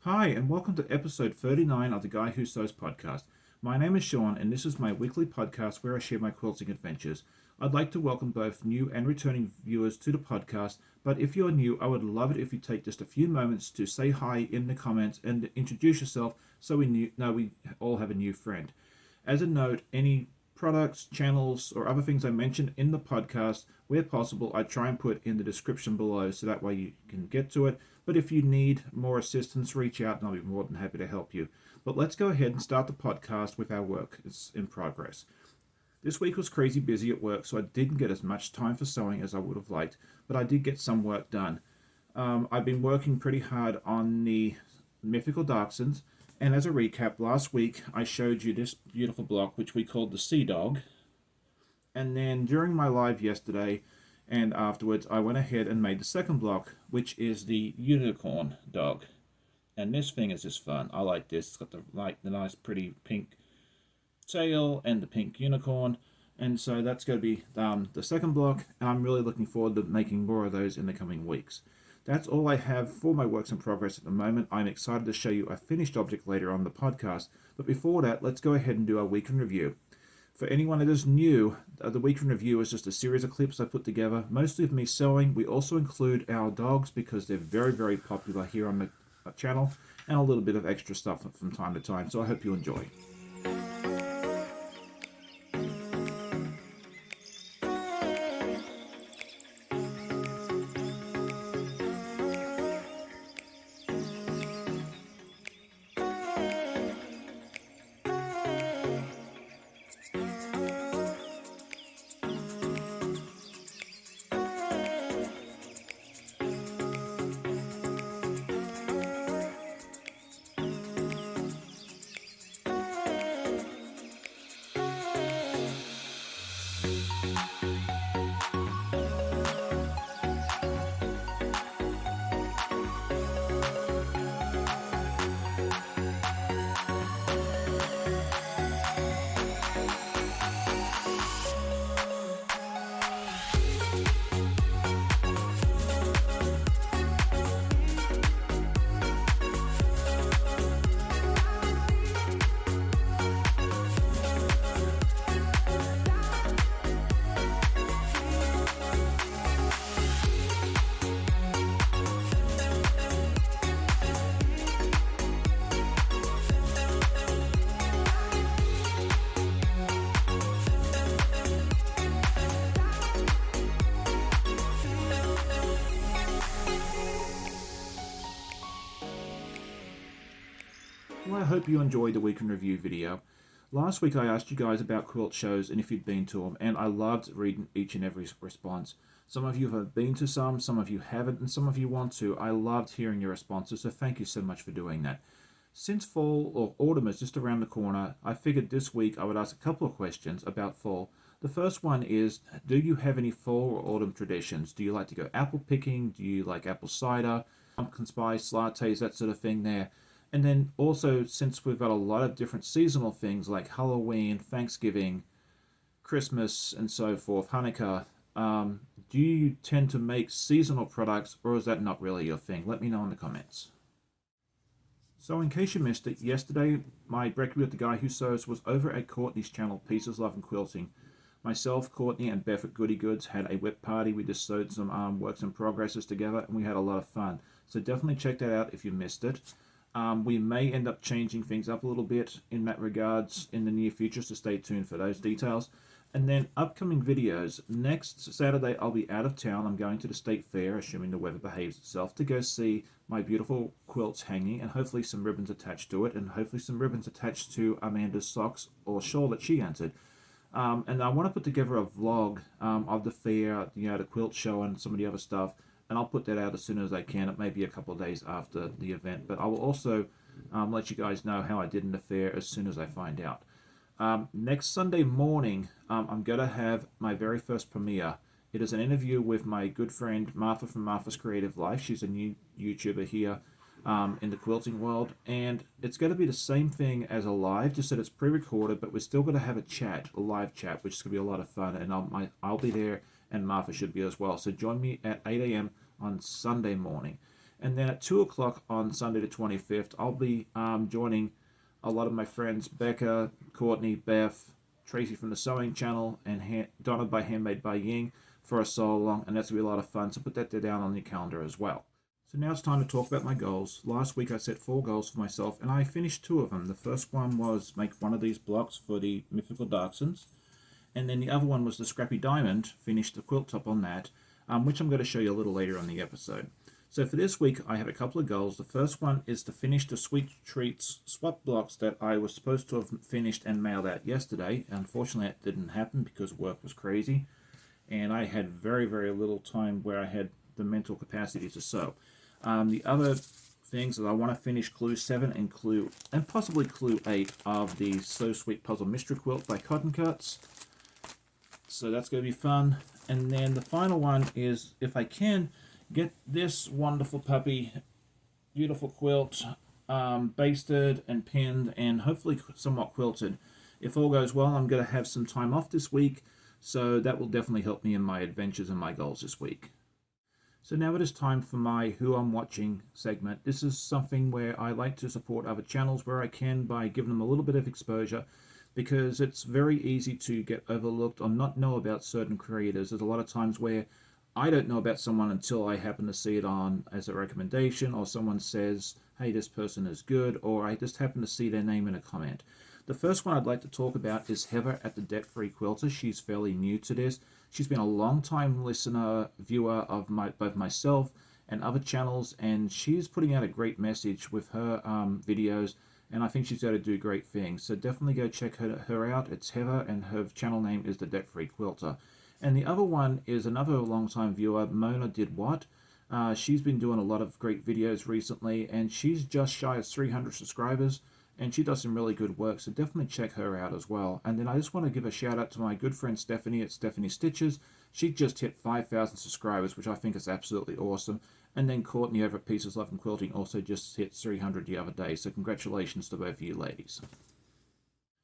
Hi, and welcome to episode 39 of the Guy Who Sews podcast. My name is Sean, and this is my weekly podcast where I share my quilting adventures. I'd like to welcome both new and returning viewers to the podcast, but if you're new, I would love it if you take just a few moments to say hi in the comments and introduce yourself so know we all have a new friend. As a note, any products, channels, or other things I mention in the podcast, where possible, I try and put in the description below so that way you can get to it. But if you need more assistance, reach out and I'll be more than happy to help you. But let's go ahead and start the podcast with our work. It's in progress. This week was crazy busy at work, so I didn't get as much time for sewing as I would have liked, but I did get some work done. I've been working pretty hard on the Mythical Dachshunds, and as a recap, last week I showed you this beautiful block, which we called the Sea Dog. And then during my live yesterday and afterwards, I went ahead and made the second block, which is the Unicorn Dog. And this thing is just fun. I like this. It's got the nice, pretty pink tail and the pink unicorn. And so that's going to be the second block, and I'm really looking forward to making more of those in the coming weeks. That's all I have for my works in progress at the moment. I'm excited to show you a finished object later on the podcast, but before that, let's go ahead and do our week in review. For anyone that is new, the week in review is just a series of clips I put together, mostly of me sewing. We also include our dogs because they're very, very popular here on the channel, and a little bit of extra stuff from time to time, so I hope you enjoy. Well, I hope you enjoyed the week in review video. Last week I asked you guys about quilt shows and if you'd been to them, and I loved reading each and every response. Some of you have been to some of you haven't, and some of you want to. I loved hearing your responses, so thank you so much for doing that. Since fall or autumn is just around the corner, I figured this week I would ask a couple of questions about fall. The first one is, do you have any fall or autumn traditions? Do you like to go apple picking? Do you like apple cider, pumpkin spice lattes, that sort of thing there? And then also, since we've got a lot of different seasonal things like Halloween, Thanksgiving, Christmas, and so forth, Hanukkah, do you tend to make seasonal products, or is that not really your thing? Let me know in the comments. So in case you missed it, yesterday my breakfast with the Guy Who Sews was over at Courtney's channel, Pieces, Love and Quilting. Myself, Courtney, and Beth at Goody Goods had a whip party. We just sewed some works in progresses together, and we had a lot of fun. So definitely check that out if you missed it. We may end up changing things up a little bit in that regards in the near future, so stay tuned for those details. And then upcoming videos. Next Saturday I'll be out of town. I'm going to the State Fair, assuming the weather behaves itself, to go see my beautiful quilts hanging and hopefully some ribbons attached to it, and hopefully some ribbons attached to Amanda's socks or shawl that she entered. And I want to put together a vlog of the fair, the quilt show and some of the other stuff, and I'll put that out as soon as I can. It may be a couple of days after the event, but I will also let you guys know how I did in the fair as soon as I find out. Next Sunday morning, I'm going to have my very first premiere. It is an interview with my good friend Martha from Martha's Creative Life. She's a new YouTuber here in the quilting world, and it's going to be the same thing as a live, just that it's pre-recorded, but we're still going to have a live chat, which is going to be a lot of fun, and I'll be there, and Martha should be as well. So join me at 8 a.m. on Sunday morning. And then at 2 o'clock on Sunday the 25th, I'll be joining a lot of my friends, Becca, Courtney, Beth, Tracy from the Sewing Channel, and Donna by Handmade by Ying for a sew along, and that's going to be a lot of fun, so put that down on your calendar as well. So now it's time to talk about my goals. Last week I set 4 goals for myself, and I finished 2 of them. The first one was make one of these blocks for the Mythical Darksons, and then the other one was the Scrappy Diamond, finish the quilt top on that, which I'm going to show you a little later on the episode. So for this week, I have a couple of goals. The first one is to finish the Sweet Treats swap blocks that I was supposed to have finished and mailed out yesterday. Unfortunately, that didn't happen because work was crazy, and I had very, very little time where I had the mental capacity to sew. The other things that I want to finish Clue 7 and possibly Clue 8 of the So Sweet Puzzle Mystery Quilt by Cotton Cuts. So that's going to be fun. And then the final one is, if I can, get this wonderful puppy, beautiful quilt, basted and pinned and hopefully somewhat quilted. If all goes well, I'm going to have some time off this week, so that will definitely help me in my adventures and my goals this week. So now it is time for my Who I'm Watching segment. This is something where I like to support other channels where I can by giving them a little bit of exposure, because it's very easy to get overlooked or not know about certain creators. There's a lot of times where I don't know about someone until I happen to see it on as a recommendation, or someone says, hey, this person is good, or I just happen to see their name in a comment. The first one I'd like to talk about is Heather at the Debt Free Quilter. She's fairly new to this. She's been a long-time listener, viewer of both myself and other channels, and she's putting out a great message with her videos, and I think she's got to do great things. So definitely go check her out. It's Heather, and her channel name is the Debt Free Quilter. And the other one is another long-time viewer, Mona Did What. She's been doing a lot of great videos recently, and she's just shy of 300 subscribers, and she does some really good work, so definitely check her out as well. And then I just want to give a shout out to my good friend Stephanie at Stephanie Stitches. She just hit 5,000 subscribers, which I think is absolutely awesome. And then Courtney over at Pieces Love and Quilting also just hit 300 the other day, so congratulations to both of you ladies.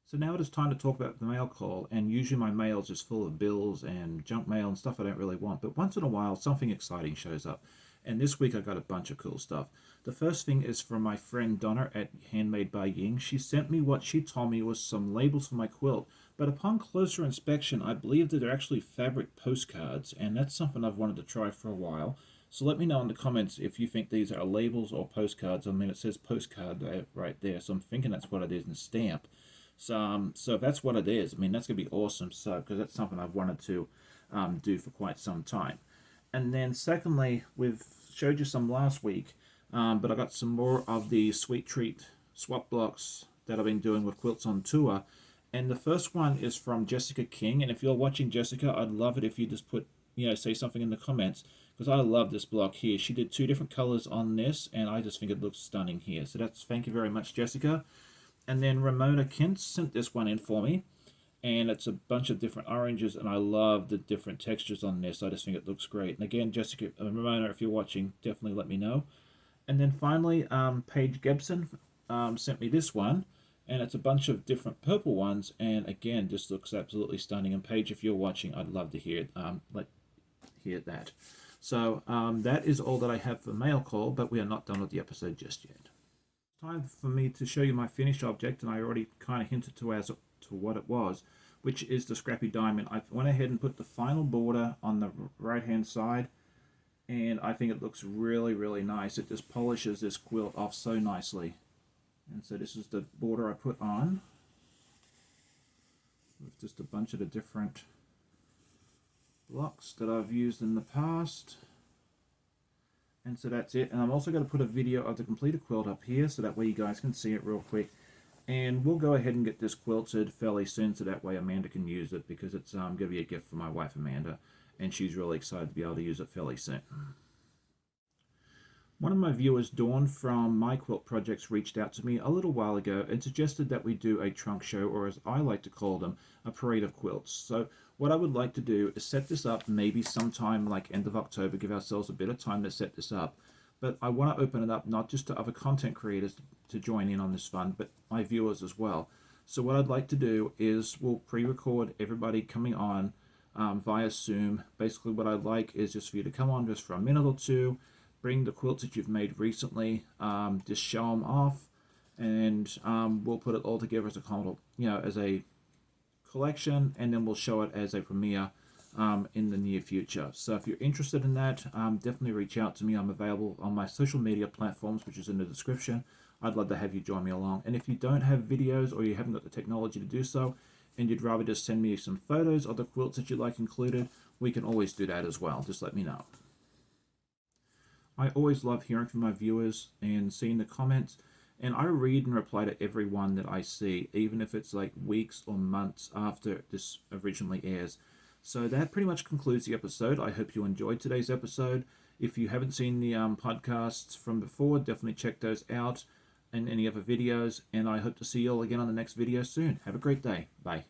So now it is time to talk about the mail call, and usually my mail is just full of bills and junk mail and stuff I don't really want, but once in a while something exciting shows up, and this week I got a bunch of cool stuff. The first thing is from my friend Donna at Handmade by Ying. She sent me what she told me was some labels for my quilt, but upon closer inspection I believe that they're actually fabric postcards, and that's something I've wanted to try for a while. So let me know in the comments if you think these are labels or postcards. I mean, it says postcard right there, so I'm thinking that's what it is in stamp. So if that's what it is, I mean, that's going to be awesome, so because that's something I've wanted to do for quite some time. And then secondly, we've showed you some last week, but I got some more of the Sweet Treat swap blocks that I've been doing with Quilts on Tour. And the first one is from Jessica King, and if you're watching Jessica, I'd love it if you just put, say something in the comments, because I love this block here. She did 2 different colors on this, and I just think it looks stunning here. So thank you very much, Jessica. And then Ramona Kent sent this one in for me, and it's a bunch of different oranges, and I love the different textures on this. I just think it looks great. And again, Jessica, Ramona, if you're watching, definitely let me know. And then finally, Paige Gebson sent me this one, and it's a bunch of different purple ones, and again, just looks absolutely stunning. And Paige, if you're watching, I'd love to hear hear that. So that is all that I have for mail call, but we are not done with the episode just yet. Time for me to show you my finished object, and I already kind of hinted to what it was, which is the Scrappy Diamond. I went ahead and put the final border on the right hand side, and I think it looks really, really nice. It just polishes this quilt off so nicely. And so this is the border I put on with just a bunch of the different blocks that I've used in the past. And so that's it. And I'm also going to put a video of the completed quilt up here, so that way you guys can see it real quick. And we'll go ahead and get this quilted fairly soon, so that way Amanda can use it, because it's going to be a gift for my wife Amanda, and she's really excited to be able to use it fairly soon. One of my viewers, Dawn from My Quilt Projects, reached out to me a little while ago and suggested that we do a trunk show, or as I like to call them, a parade of quilts. So what I would like to do is set this up maybe sometime like end of October, give ourselves a bit of time to set this up. But I want to open it up not just to other content creators to join in on this fun, but my viewers as well. So what I'd like to do is we'll pre-record everybody coming on via Zoom. Basically what I'd like is just for you to come on just for a minute or two, bring the quilts that you've made recently, just show them off, and we'll put it all together as as a collection, and then we'll show it as a premiere in the near future. So if you're interested in that, definitely reach out to me. I'm available on my social media platforms, which is in the description. I'd love to have you join me along. And if you don't have videos, or you haven't got the technology to do so, and you'd rather just send me some photos of the quilts that you'd like included, we can always do that as well. Just let me know. I always love hearing from my viewers and seeing the comments, and I read and reply to everyone that I see, even if it's like weeks or months after this originally airs. So that pretty much concludes the episode. I hope you enjoyed today's episode. If you haven't seen the podcasts from before, definitely check those out and any other videos, and I hope to see you all again on the next video soon. Have a great day. Bye.